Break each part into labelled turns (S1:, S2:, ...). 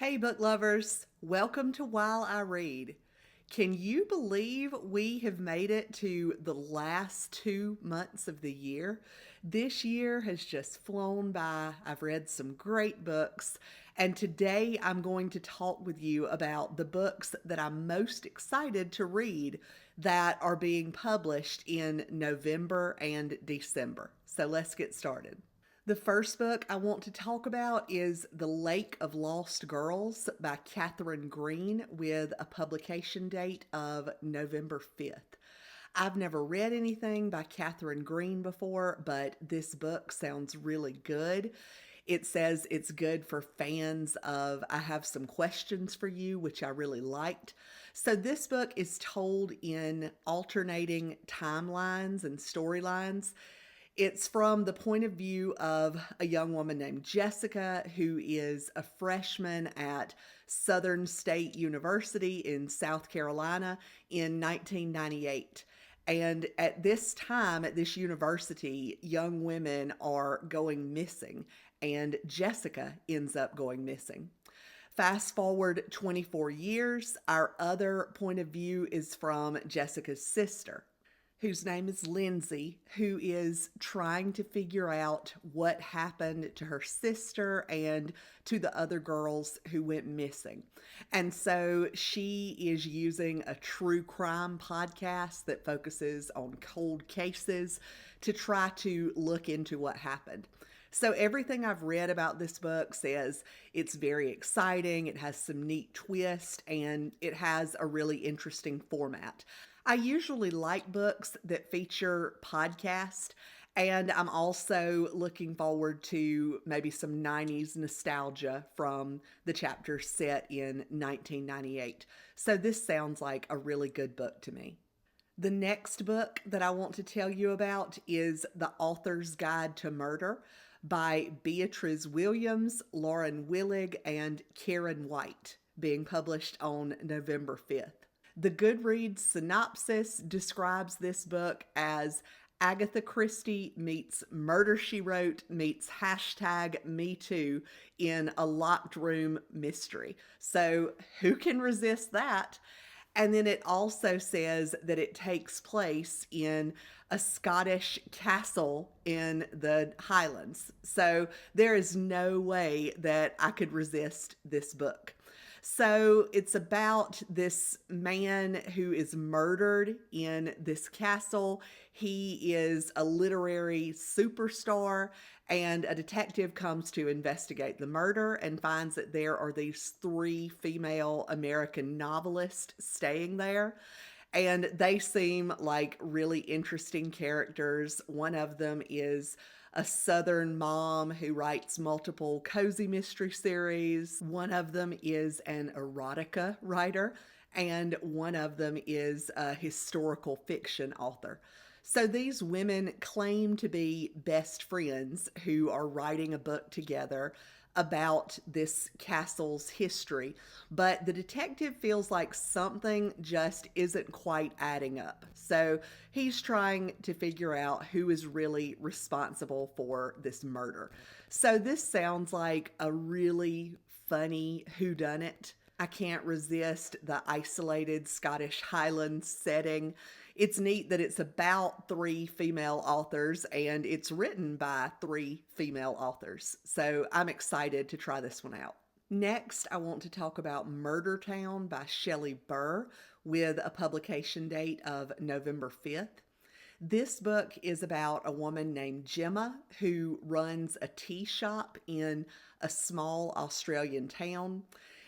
S1: Hey, book lovers, welcome to While I Read. Can you believe we have made it to the last 2 months of the year? This year has just flown by. I've read some great books, and today I'm going to talk with you about the books that I'm most excited to read that are being published in November and December. So let's get started. The first book I want to talk about is The Lake of Lost Girls by Catherine Green with a publication date of November 5th. I've never read anything by Catherine Green before, but this book sounds really good. It says it's good for fans of I Have Some Questions for You, which I really liked. So, this book is told in alternating timelines and storylines. It's from the point of view of a young woman named Jessica, who is a freshman at Southern State University in South Carolina in 1998. And at this time, at this university, young women are going missing, and Jessica ends up going missing. Fast forward 24 years, our other point of view is from Jessica's sister, whose name is Lindsay, who is trying to figure out what happened to her sister and to the other girls who went missing. And so she is using a true crime podcast that focuses on cold cases to try to look into what happened. So, everything I've read about this book says it's very exciting, it has some neat twists, and it has a really interesting format. I usually like books that feature podcasts, and I'm also looking forward to maybe some 90s nostalgia from the chapters set in 1998. So, this sounds like a really good book to me. The next book that I want to tell you about is The Author's Guide to Murder by Beatrice Williams, Lauren Willig, and Karen White, being published on November 5th. The Goodreads synopsis describes this book as Agatha Christie meets Murder She Wrote meets hashtag Me Too in a locked room mystery. So, who can resist that? And then it also says that it takes place in a Scottish castle in the Highlands. So there is no way that I could resist this book. So it's about this man who is murdered in this castle. He is a literary superstar, and a detective comes to investigate the murder and finds that there are these three female American novelists staying there. And they seem like really interesting characters. One of them is a Southern mom who writes multiple cozy mystery series. One of them is an erotica writer, and one of them is a historical fiction author. So these women claim to be best friends who are writing a book together about this castle's history, but the detective feels like something just isn't quite adding up. So he's trying to figure out who is really responsible for this murder. So this sounds like a really funny whodunit. I can't resist the isolated Scottish Highlands setting. It's neat that it's about three female authors and it's written by three female authors. So I'm excited to try this one out. Next, I want to talk about Murder Town by Shelley Burr with a publication date of November 5th. This book is about a woman named Gemma who runs a tea shop in a small Australian town.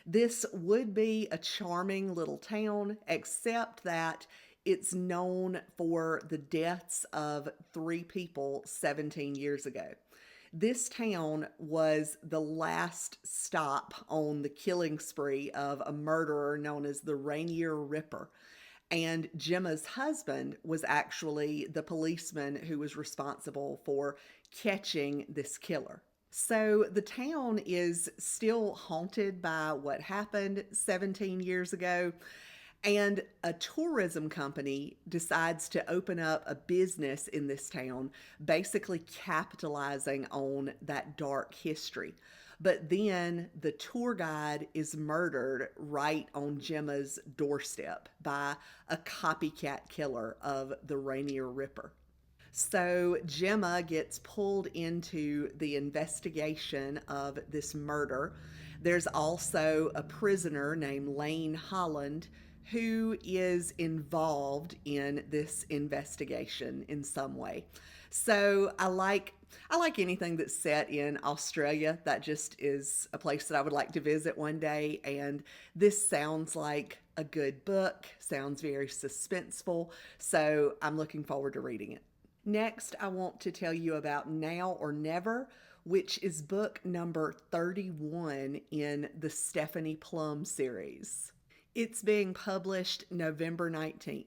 S1: This would be a charming little town, except that it's known for the deaths of three people 17 years ago. This town was the last stop on the killing spree of a murderer known as the Rainier Ripper. And Gemma's husband was actually the policeman who was responsible for catching this killer. So the town is still haunted by what happened 17 years ago. And a tourism company decides to open up a business in this town, basically capitalizing on that dark history. But then the tour guide is murdered right on Gemma's doorstep by a copycat killer of the Rainier Ripper. So Gemma gets pulled into the investigation of this murder. There's also a prisoner named Lane Holland who is involved in this investigation in some way. So I like anything that's set in Australia. That just is a place that I would like to visit one day, and this sounds like a good book, sounds very suspenseful, so I'm looking forward to reading it. Next, I want to tell you about Now or Never, which is book number 31 in the Stephanie Plum series. It's being published November 19th.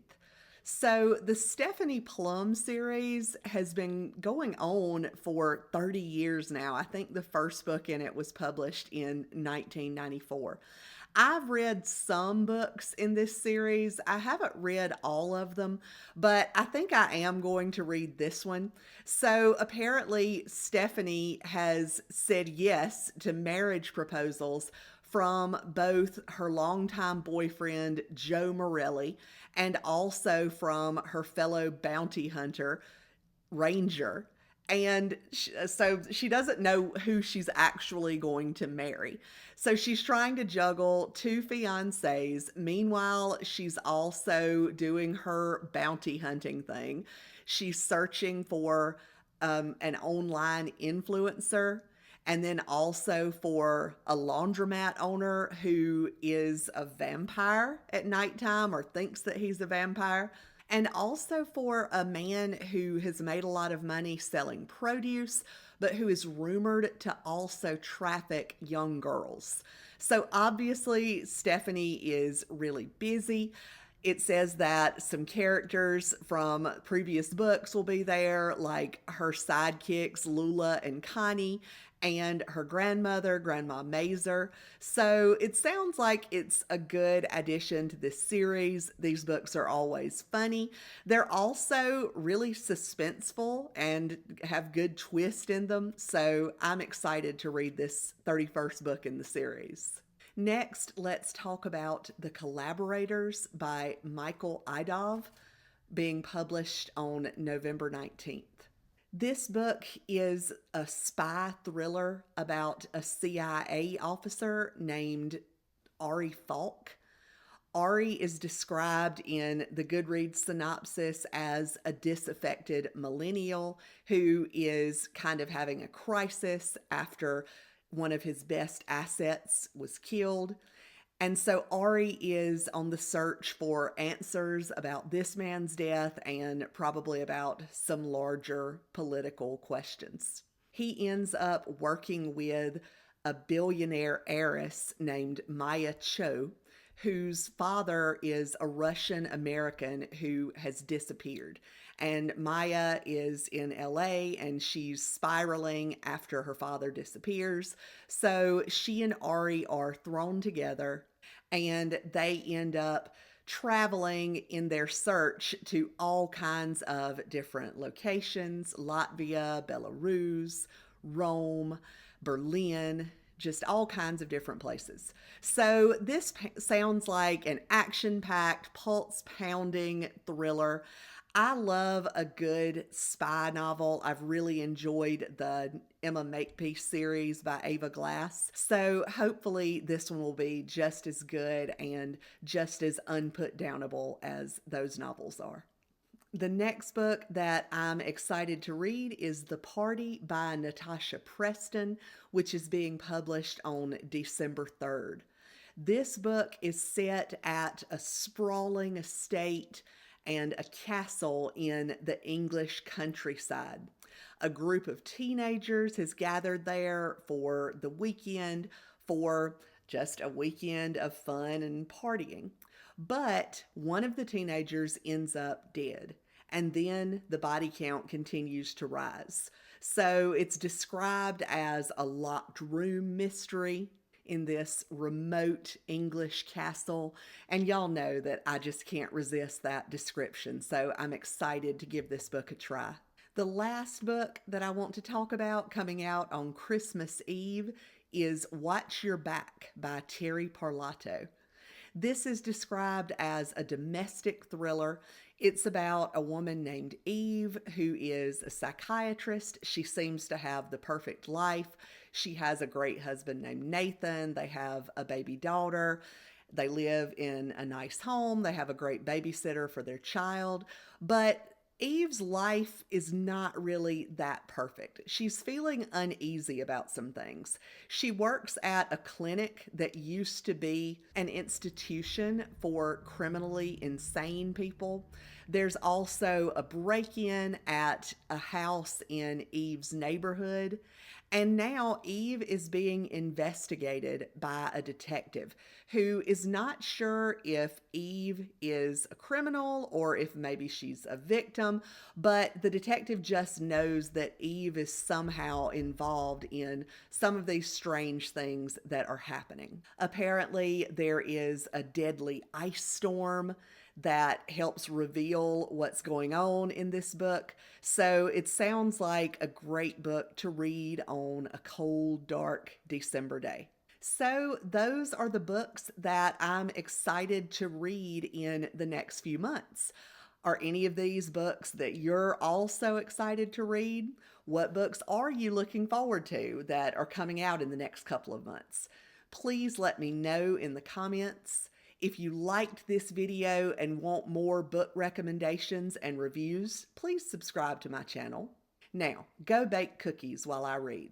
S1: So, the Stephanie Plum series has been going on for 30 years now. I think the first book in it was published in 1994. I've read some books in this series. I haven't read all of them, but I think I am going to read this one. So apparently, Stephanie has said yes to marriage proposals from both her longtime boyfriend, Joe Morelli, and also from her fellow bounty hunter, Ranger. And so she doesn't know who she's actually going to marry. So she's trying to juggle two fiancés. Meanwhile, she's also doing her bounty hunting thing. She's searching for an online influencer, and then also for a laundromat owner who is a vampire at nighttime or thinks that he's a vampire, and also for a man who has made a lot of money selling produce, but who is rumored to also traffic young girls. So obviously, Stephanie is really busy. It says that some characters from previous books will be there, like her sidekicks, Lula and Connie, and her grandmother, Grandma Mazer. So it sounds like it's a good addition to this series. These books are always funny. They're also really suspenseful and have good twist in them. So I'm excited to read this 31st book in the series. Next, let's talk about The Collaborators by Michael Idov, being published on November 19th. This book is a spy thriller about a CIA officer named Ari Falk. Ari is described in the Goodreads synopsis as a disaffected millennial who is kind of having a crisis after one of his best assets was killed. And so Ari is on the search for answers about this man's death and probably about some larger political questions. He ends up working with a billionaire heiress named Maya Cho, whose father is a Russian American who has disappeared. And Maya is in LA and she's spiraling after her father disappears. So she and Ari are thrown together and they end up traveling in their search to all kinds of different locations: Latvia, Belarus, Rome, Berlin, just all kinds of different places. So this sounds like an action-packed, pulse-pounding thriller. I love a good spy novel. I've really enjoyed the Emma Makepeace series by Ava Glass. So hopefully this one will be just as good and just as unputdownable as those novels are. The next book that I'm excited to read is The Party by Natasha Preston, which is being published on December 3rd. This book is set at a sprawling estate and a castle in the English countryside. A group of teenagers has gathered there for the weekend, for just a weekend of fun and partying. But one of the teenagers ends up dead, and then the body count continues to rise. So it's described as a locked room mystery. in this remote English castle. And y'all know that I just can't resist that description. So I'm excited to give this book a try. The last book that I want to talk about coming out on Christmas Eve is Watch Your Back by Terry Parlato. This is described as a domestic thriller. It's about a woman named Eve who is a psychiatrist. She seems to have the perfect life. She has a great husband named Nathan. They have a baby daughter. They live in a nice home. They have a great babysitter for their child. But Eve's life is not really that perfect. She's feeling uneasy about some things. She works at a clinic that used to be an institution for criminally insane people. There's also a break in at a house in Eve's neighborhood. And now Eve is being investigated by a detective who is not sure if Eve is a criminal or if maybe she's a victim, but the detective just knows that Eve is somehow involved in some of these strange things that are happening. Apparently, there is a deadly ice storm that helps reveal what's going on in this book. So it sounds like a great book to read on a cold, dark December day. So, those are the books that I'm excited to read in the next few months. Are any of these books that you're also excited to read? What books are you looking forward to that are coming out in the next couple of months? Please let me know in the comments. If you liked this video and want more book recommendations and reviews, please subscribe to my channel. Now, go bake cookies while I read.